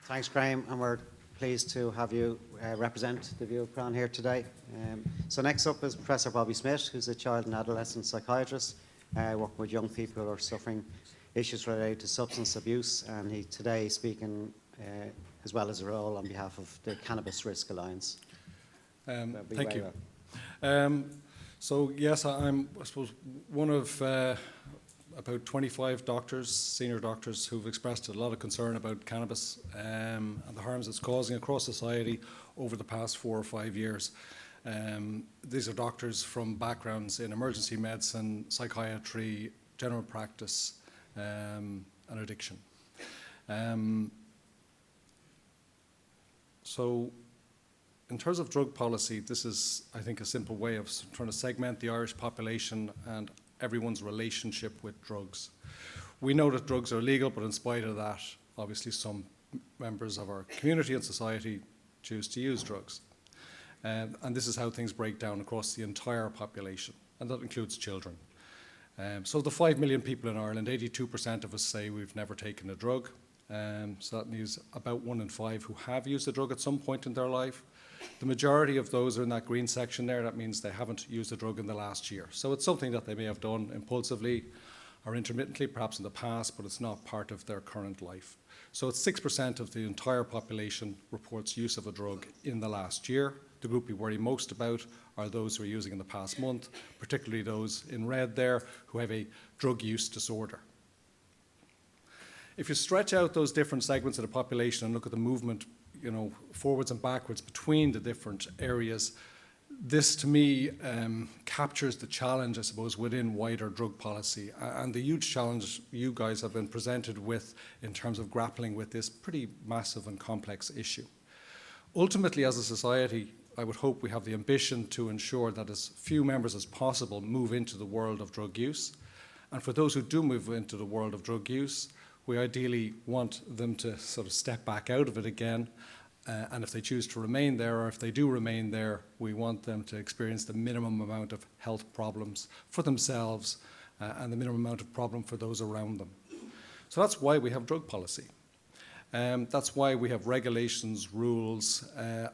Thanks, Graham, and we're pleased to have you represent the view of Crown here today. So next up is Professor Bobby Smyth, who's a child and adolescent psychiatrist working with young people who are suffering issues related to substance abuse, and he today is speaking as well as a role on behalf of the Cannabis Risk Alliance. Thank you. So yes, I'm, I suppose, one of about 25 doctors, senior doctors, who've expressed a lot of concern about cannabis and the harms it's causing across society over the past 4 or 5 years. These are doctors from backgrounds in emergency medicine, psychiatry, general practice, and addiction. So in terms of drug policy, this is, I think, a simple way of trying to segment the Irish population and everyone's relationship with drugs. We know that drugs are illegal, but in spite of that, obviously some members of our community and society choose to use drugs. And this is how things break down across the entire population, and that includes children. So the 5 million people in Ireland, 82% of us say we've never taken a drug. So that means about 1 in 5 who have used a drug at some point in their life. The majority of those are in that green section there. That means they haven't used a drug in the last year. So it's something that they may have done impulsively or intermittently, perhaps in the past, but it's not part of their current life. So it's 6% of the entire population reports use of a drug in the last year. The group we worry most about are those who are using in the past month, particularly those in red there who have a drug use disorder. If you stretch out those different segments of the population and look at the movement, forwards and backwards between the different areas, this to me captures the challenge, I suppose, within wider drug policy and the huge challenge you guys have been presented with in terms of grappling with this pretty massive and complex issue. Ultimately, as a society, I would hope we have the ambition to ensure that as few members as possible move into the world of drug use. And for those who do move into the world of drug use, we ideally want them to sort of step back out of it again. And if they choose to remain there, or if they do remain there, we want them to experience the minimum amount of health problems for themselves and the minimum amount of problem for those around them. So that's why we have drug policy. That's why we have regulations, rules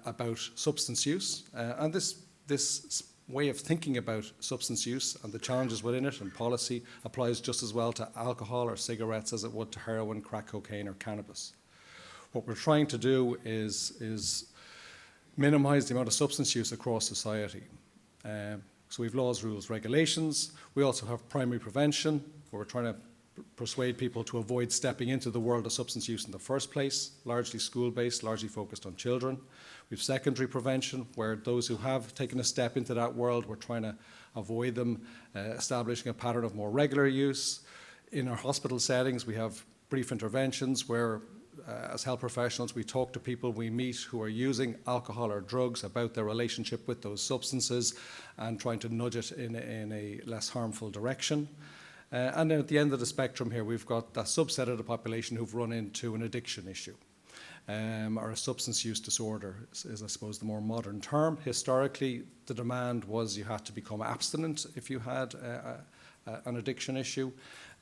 about substance use. And this way of thinking about substance use and the challenges within it and policy applies just as well to alcohol or cigarettes as it would to heroin, crack cocaine or cannabis. What we're trying to do is minimize the amount of substance use across society. So we have laws, rules, regulations. We also have primary prevention, where we're trying to persuade people to avoid stepping into the world of substance use in the first place, largely school-based, largely focused on children. We have secondary prevention, where those who have taken a step into that world, we're trying to avoid them establishing a pattern of more regular use. In our hospital settings, we have brief interventions where, as health professionals, we talk to people we meet who are using alcohol or drugs about their relationship with those substances and trying to nudge it in a less harmful direction. And then at the end of the spectrum here, we've got that subset of the population who've run into an addiction issue. Or a substance use disorder is, I suppose, the more modern term. Historically, the demand was you had to become abstinent if you had an addiction issue.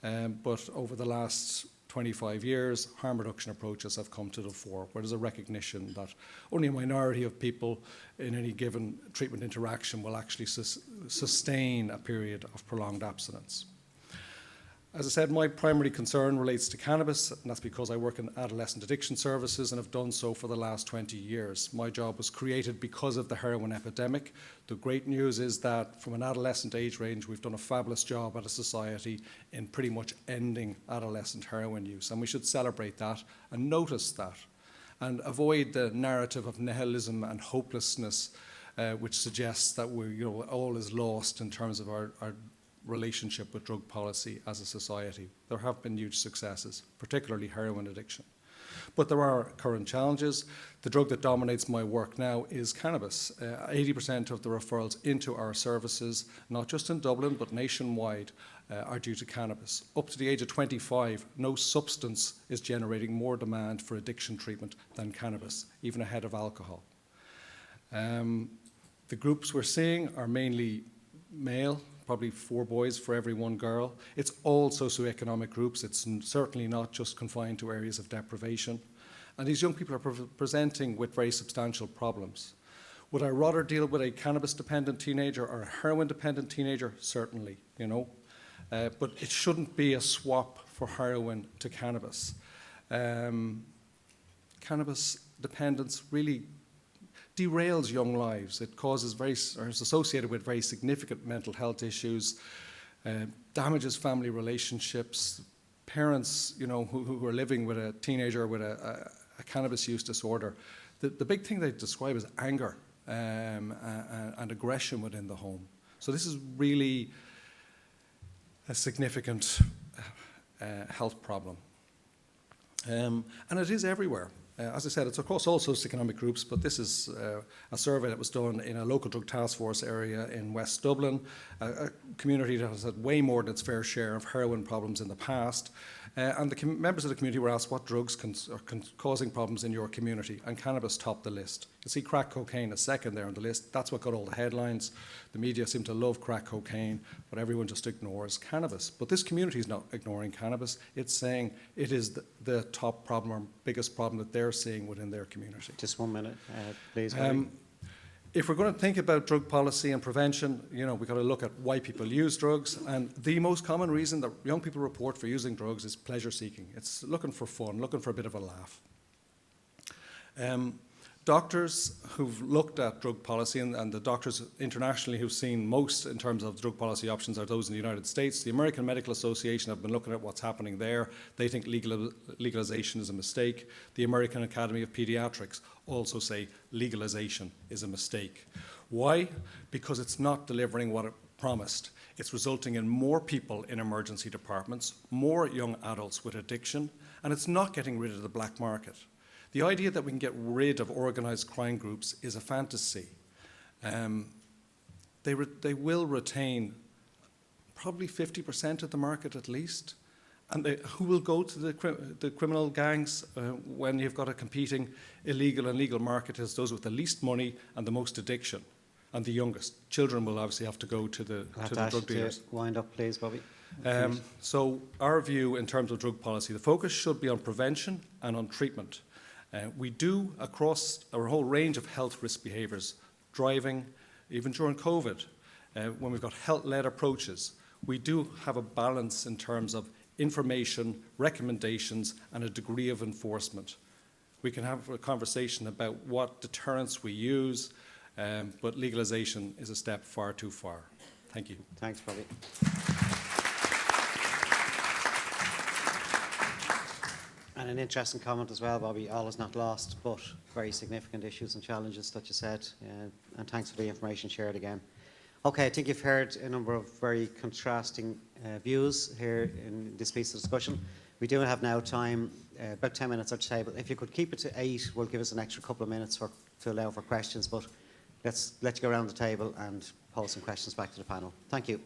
But over the last 25 years, harm reduction approaches have come to the fore, where there's a recognition that only a minority of people in any given treatment interaction will actually sustain a period of prolonged abstinence. As I said, my primary concern relates to cannabis, and that's because I work in adolescent addiction services and have done so for the last 20 years. My job was created because of the heroin epidemic. The great news is that from an adolescent age range, we've done a fabulous job as a society in pretty much ending adolescent heroin use, and we should celebrate that and notice that and avoid the narrative of nihilism and hopelessness which suggests that all is lost in terms of our relationship with drug policy as a society. There have been huge successes, particularly heroin addiction. But there are current challenges. The drug that dominates my work now is cannabis. 80% of the referrals into our services, not just in Dublin, but nationwide, are due to cannabis. Up to the age of 25, no substance is generating more demand for addiction treatment than cannabis, even ahead of alcohol. The groups we're seeing are mainly male, probably 4 boys for every 1 girl. It's all socioeconomic groups. It's certainly not just confined to areas of deprivation. And these young people are presenting with very substantial problems. Would I rather deal with a cannabis-dependent teenager or a heroin-dependent teenager? Certainly, you know. But it shouldn't be a swap for heroin to cannabis. Cannabis dependence really derails young lives. It causes or is associated with very significant mental health issues, damages family relationships. Parents, you know, who are living with a teenager with a cannabis use disorder, the big thing they describe is anger and aggression within the home. So this is really a significant health problem. And it is everywhere. As I said, it's across all socioeconomic groups, but this is a survey that was done in a local drug task force area in West Dublin, a community that has had way more than its fair share of heroin problems in the past. And the members of the community were asked what drugs are causing problems in your community, and cannabis topped the list. You see crack cocaine is second there on the list. That's what got all the headlines. The media seem to love crack cocaine, but everyone just ignores cannabis. But this community is not ignoring cannabis. It's saying it is the top problem or biggest problem that they're seeing within their community. Just 1 minute, please. If we're going to think about drug policy and prevention, you know, we've got to look at why people use drugs. And the most common reason that young people report for using drugs is pleasure seeking. It's looking for fun, looking for a bit of a laugh. Doctors who've looked at drug policy, and the doctors internationally who've seen most in terms of drug policy options are those in the United States. The American Medical Association have been looking at what's happening there. They think legalization is a mistake. The American Academy of Pediatrics also say legalization is a mistake. Why? Because it's not delivering what it promised. It's resulting in more people in emergency departments, more young adults with addiction, and it's not getting rid of the black market. The idea that we can get rid of organised crime groups is a fantasy. They will retain probably 50% of the market at least. And who will go to the criminal gangs when you've got a competing illegal and legal market is those with the least money and the most addiction, and the youngest. Children will obviously have to go to the drug dealers. Wind up, please, Bobby. So our view in terms of drug policy, the focus should be on prevention and on treatment. We do, across our whole range of health risk behaviours, driving, even during COVID, when we've got health-led approaches, we do have a balance in terms of information, recommendations, and a degree of enforcement. We can have a conversation about what deterrence we use, but legalisation is a step far too far. Thank you. Thanks, Bobby. And an interesting comment as well, Bobby. All is not lost, but very significant issues and challenges that you said. And thanks for the information shared again. Okay, I think you've heard a number of very contrasting views here in this piece of discussion. We do have now time, about 10 minutes at the table. If you could keep it to 8, will give us an extra couple of minutes to allow for questions. But let's let you go around the table and pose some questions back to the panel. Thank you.